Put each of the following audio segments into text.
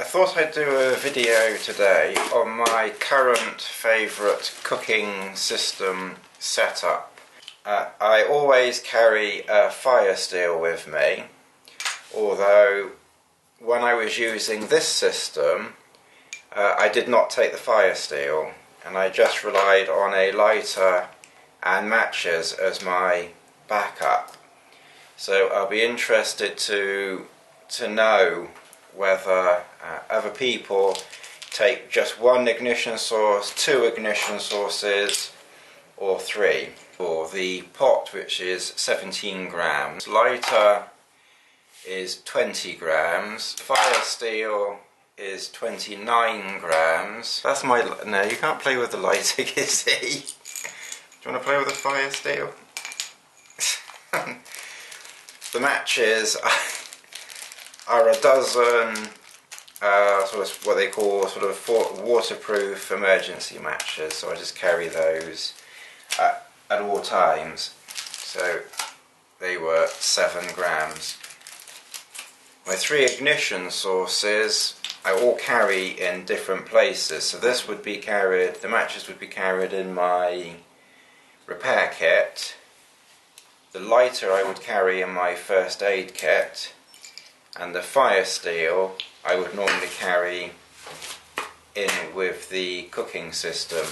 I thought I'd do a video today on my current favourite cooking system setup. I always carry a fire steel with me, although when I was using this system I did not take the fire steel and I just relied on a lighter and matches as my backup. So I'll be interested to know whether other people take just one ignition source, two ignition sources, or three. For the pot, which is 17 grams, lighter is 20 grams, fire steel is 29 grams. That's my... no, you can't play with the lighter, you see. Do you want to play with the fire steel? The matches are a dozen sort of what they call sort of waterproof emergency matches, so I just carry those at all times. So they were 7 grams. My 3 ignition sources I all carry in different places, so this would be carried, the matches would be carried in my repair kit. The lighter I would carry in my first aid kit, and the fire steel I would normally carry in with the cooking system.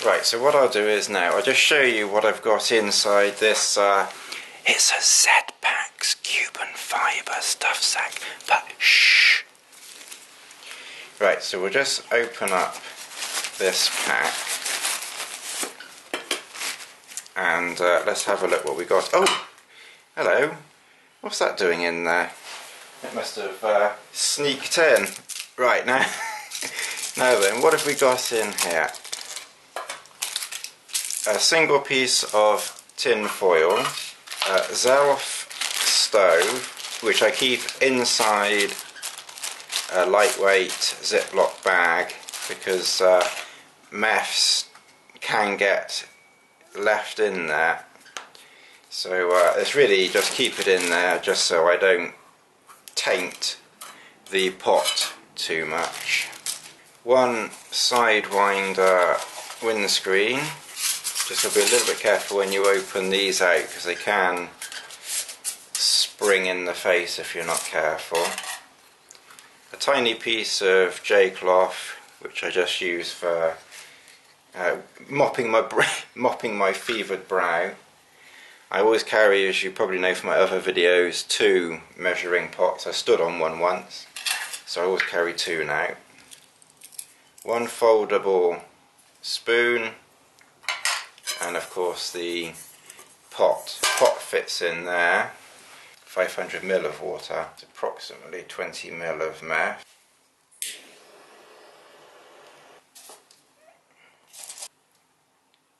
Right, so what I'll do is now, I'll just show you what I've got inside this, it's a Z-Packs Cuban fibre stuff sack, but shh! Right, so we'll just open up this pack and let's have a look what we got. Oh! Hello! What's that doing in there? It must have sneaked in. Right, now, now then, what have we got in here? A single piece of tin foil, a Zelph stove, which I keep inside a lightweight Ziploc bag because meths can get left in there. So it's really just keep it in there just so I don't taint the pot too much. One Sidewinder windscreen. Just got to be a little bit careful when you open these out because they can spring in the face if you're not careful. A tiny piece of J-cloth which I just use for mopping my fevered brow. I always carry, as you probably know from my other videos, 2 measuring pots. I stood on one once, so I always carry 2 now. One foldable spoon, and of course the pot. The pot fits in there. 500 ml of water, it's approximately 20 ml of meth.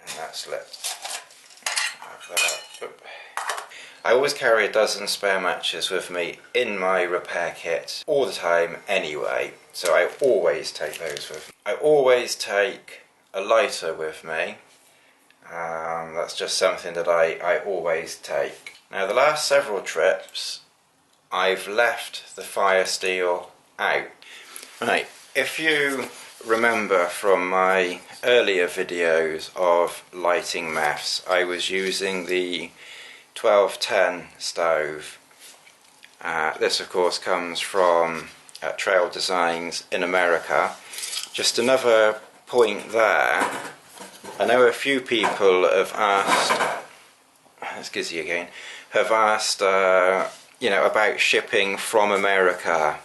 And that's lit. I always carry a dozen spare matches with me in my repair kit all the time anyway, so I always take those with me. I always take a lighter with me. That's just something that I always take. Now the last several trips I've left the fire steel out. Right, if you remember from my earlier videos of lighting meths, I was using the 1210 stove. This of course comes from Trail Designs in America. Just another point there, I know a few people have asked, excuse you again, have asked you know, about shipping from America.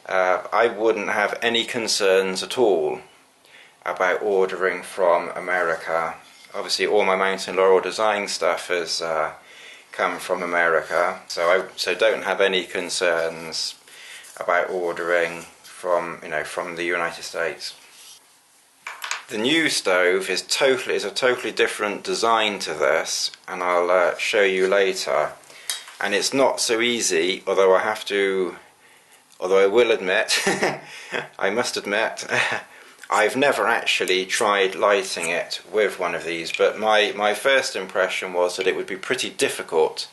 I wouldn't have any concerns at all about ordering from America. Obviously all my Mountain Laurel design stuff has come from America, so don't have any concerns about ordering from, you know, from the United States. The new stove is a totally different design to this, and I'll show you later. And it's not so easy, although I will admit, I must admit, I've never actually tried lighting it with one of these, but my first impression was that it would be pretty difficult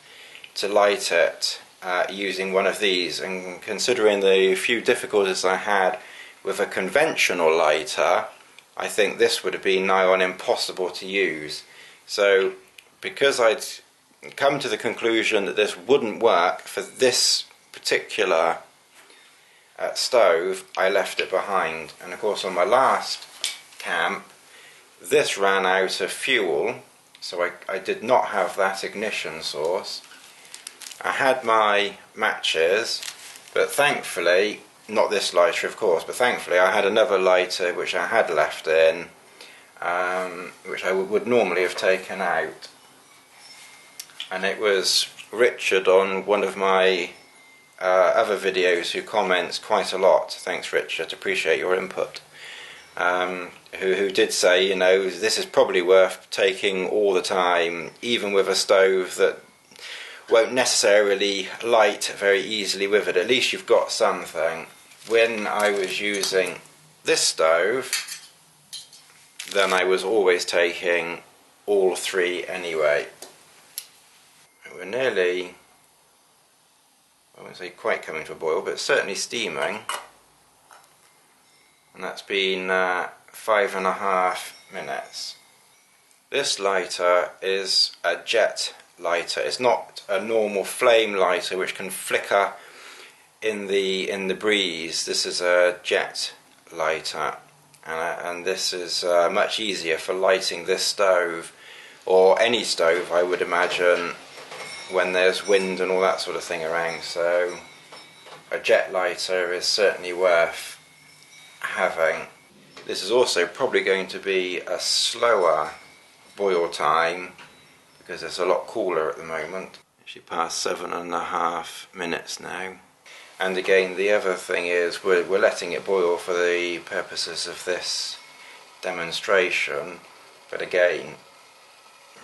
to light it using one of these, and considering the few difficulties I had with a conventional lighter, I think this would have been nigh on impossible to use. So because I'd come to the conclusion that this wouldn't work for this particular stove, I left it behind. And of course on my last camp this ran out of fuel, so I did not have that ignition source. I had my matches, but thankfully, not this lighter of course, but thankfully I had another lighter which I had left in, which I would normally have taken out. And it was Richard on one of my other videos who comments quite a lot. Thanks Richard, appreciate your input. Who did say, you know, this is probably worth taking all the time, even with a stove that won't necessarily light very easily with it. At least you've got something. When I was using this stove, then I was always taking all three anyway. We're nearly, I won't say quite coming to a boil, but certainly steaming. And that's been 5.5 minutes. This lighter is a jet lighter. It's not a normal flame lighter which can flicker in the breeze. This is a jet lighter, and this is much easier for lighting this stove, or any stove I would imagine, when there's wind and all that sort of thing around. So a jet lighter is certainly worth having. This is also probably going to be a slower boil time because it's a lot cooler at the moment. Actually past 7.5 minutes now. And again, the other thing is we're letting it boil for the purposes of this demonstration, but again,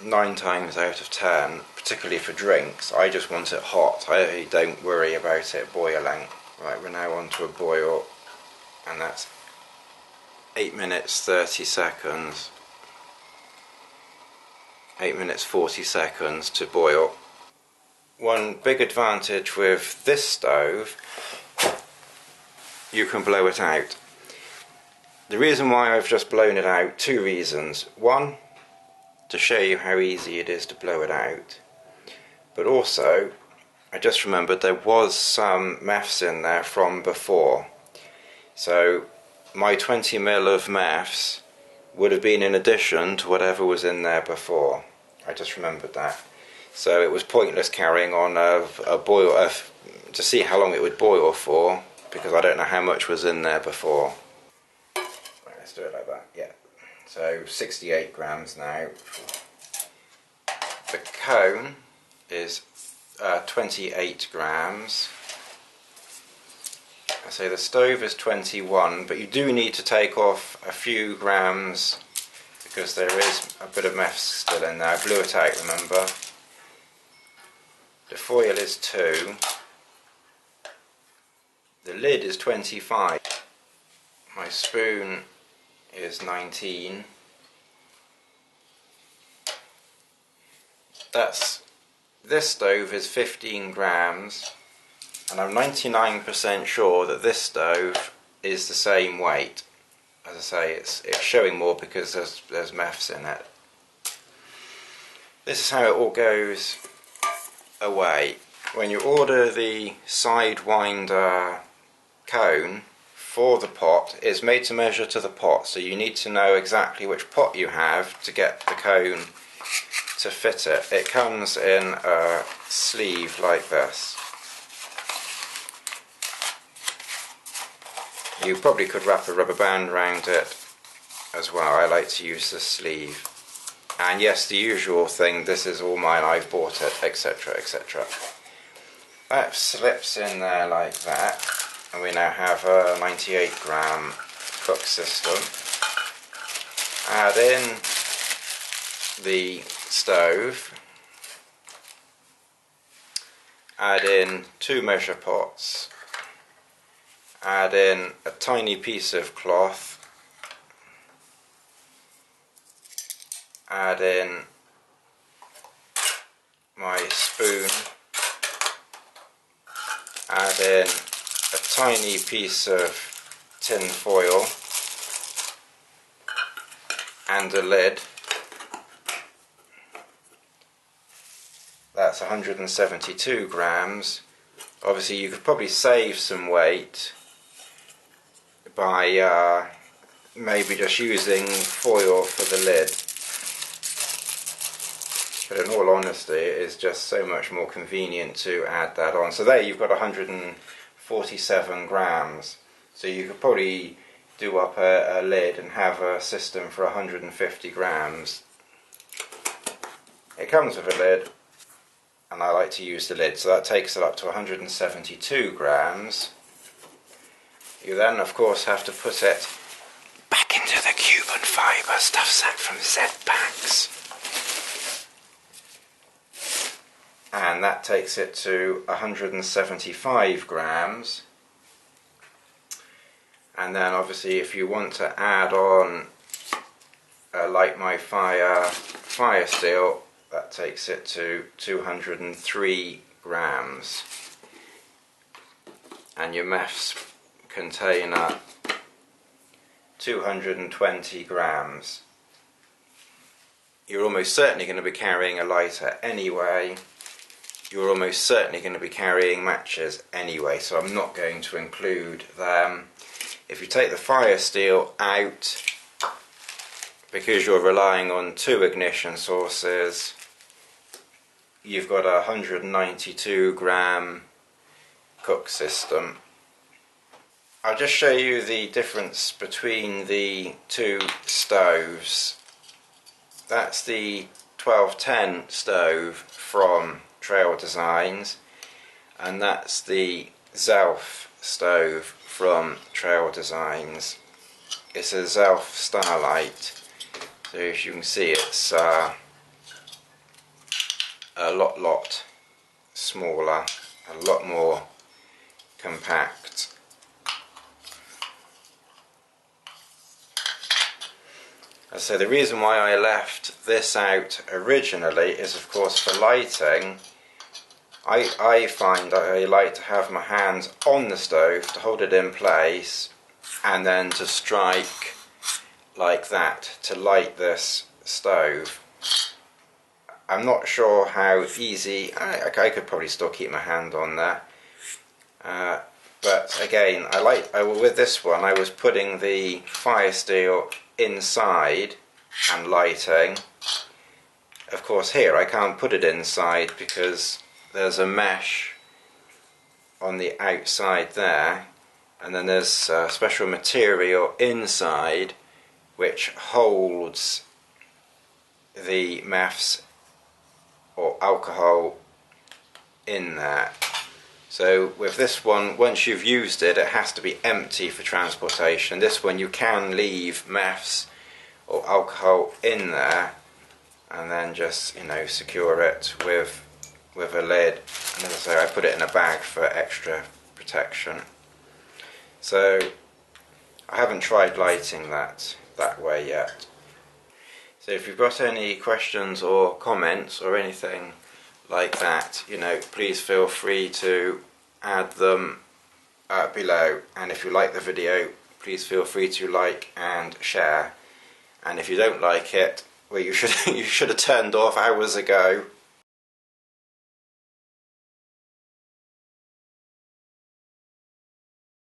9 times out of 10, particularly for drinks, I just want it hot. I don't worry about it boiling. Right, we're now on to a boil, and that's 8 minutes 30 seconds. 8 minutes 40 seconds to boil. One big advantage with this stove, you can blow it out. The reason why I've just blown it out, 2 reasons. One, to show you how easy it is to blow it out, but also I just remembered there was some meths in there from before, so my 20mm of meths would have been in addition to whatever was in there before. I just remembered that. So it was pointless carrying on a boil to see how long it would boil for, because I don't know how much was in there before. Right, let's do it like that, yeah. So 68 grams now. The cone is 28 grams. I say the stove is 21, but you do need to take off a few grams because there is a bit of meth still in there. I blew it out, remember. The foil is 2. The lid is 25. My spoon is 19. This stove is 15 grams, and I'm 99% sure that this stove is the same weight. As I say, it's showing more because there's meths in it. This is how it all goes away. When you order the Sidewinder cone for the pot, it's made to measure to the pot, so you need to know exactly which pot you have to get the cone to fit it. It comes in a sleeve like this. You probably could wrap a rubber band around it as well. I like to use the sleeve. And yes, the usual thing, this is all mine, I've bought it, etc, etc. That slips in there like that, and we now have a 98 gram cook system. Add in the stove, add in 2 measure pots, add in a tiny piece of cloth, add in my spoon, add in a tiny piece of tin foil and a lid. That's 172 grams. Obviously you could probably save some weight by maybe just using foil for the lid, but in all honesty it is just so much more convenient to add that on. So there you've got 147 grams, so you could probably do up a lid and have a system for 150 grams. It comes with a lid, and I like to use the lid, so that takes it up to 172 grams. You then of course have to put it back into the Cuban fibre stuff set from Zelph, and that takes it to 175 grams. And then obviously if you want to add on Light My Fire Steel, that takes it to 203 grams. And your MEFS container, 220 grams. You're almost certainly going to be carrying a lighter anyway. You're almost certainly going to be carrying matches anyway, so I'm not going to include them. If you take the fire steel out, because you're relying on 2 ignition sources, you've got a 192 gram cook system. I'll just show you the difference between the 2 stoves. That's the 1210 stove from Trail Designs, and that's the Zelph stove from Trail Designs. It's a Zelph Starlyte, so as you can see it's a lot smaller, a lot more compact. So the reason why I left this out originally is of course for lighting. I find I like to have my hands on the stove to hold it in place and then to strike like that to light this stove. I'm not sure how easy, I could probably still keep my hand on there, but again with this one I was putting the fire steel inside and lighting. Of course here I can't put it inside because there's a mesh on the outside there, and then there's special material inside which holds the MEFS or alcohol in there. So with this one, once you've used it, it has to be empty for transportation. This one you can leave MEFS or alcohol in there and then just, you know, secure it with a lid. And as I say, I put it in a bag for extra protection. So I haven't tried lighting that way yet. So if you've got any questions or comments or anything like that, you know, please feel free to add them below. And if you like the video, please feel free to like and share. And if you don't like it, well, you should have turned off hours ago.